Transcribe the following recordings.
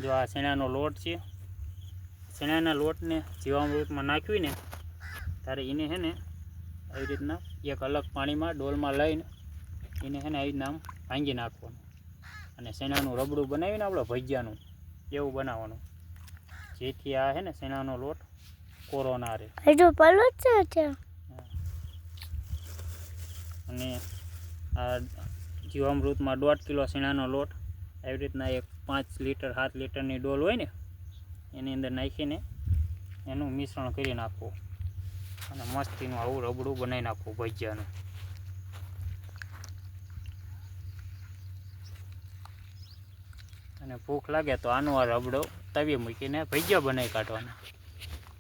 જો આ શેણાનો લોટ છે, શેણાના લોટને જીવામૃતમાં નાખ્યું ને ત્યારે એને છે ને આવી રીતના એક અલગ પાણીમાં ડોલમાં લઈને એને છે ને આવી રીતના આમ ભાંગી નાખવાનું અને શેણાનું રબડું બનાવીને આપણે ભજીયાનું એવું બનાવવાનું, જેથી આ છે ને શેણાનો લોટ કોરો ના રહે. હજુ પલો છે. અને આ જીવામૃતમાં 1.5 કિલો શેણાનો લોટ આવી રીતના એક 5 લીટર 7 લીટરની ડોલ હોય ને એની અંદર નાખીને એનું મિશ્રણ કરી નાખવું અને મસ્તીનું આવું રબડું બનાવી નાખવું ભજીયાનું. અને ભૂખ લાગે તો આનો આ રબડો તવી મૂકીને ભજીયા બનાવી કાઢવાના.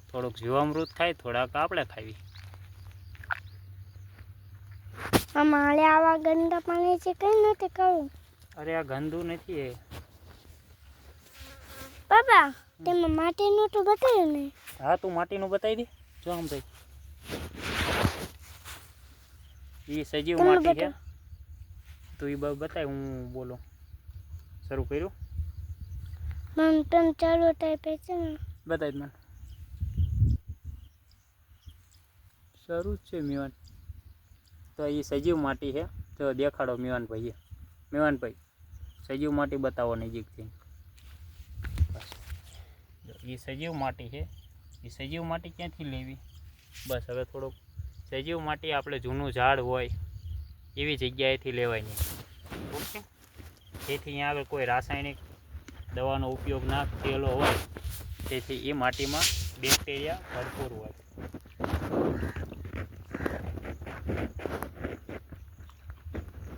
થોડુંક જીવામૃત ખાય, થોડાક આપણે ખાવી. મારે આવા ગંદા પાણી છે કઈ નથી કરવું. અરે આ ગંદુ નથી એ બાબા, તેમાં માટીનું તો બતાવ્યું ને. હા, તું માટીનું બતાવી દે. જો આમ ભાઈ એ સજીવ માટી છે. તું એ બતાય, હું બોલો શરૂ કર્યું. મન તન ચાલુ થાય છે ને બતાવી મને. શરૂ જ છે મેવાન. તો એ સજીવ માટી છે. તો દેખાડો મેવાનભાઈ. મેવાનભાઈ સજીવ માટી બતાવો નજીકથી. એ સજીવ માટી છે. એ સજીવ માટી ક્યાંથી લેવી? બસ હવે થોડુંક સજીવ માટી આપણે જૂનું ઝાડ હોય એવી જગ્યાએથી લેવાય નહીં. ઓકે, જેથી અહીંયા આગળ કોઈ રાસાયણિક દવાનો ઉપયોગ ના થયેલો હોય, તેથી એ માટીમાં બેક્ટેરિયા ભરપૂર હોય.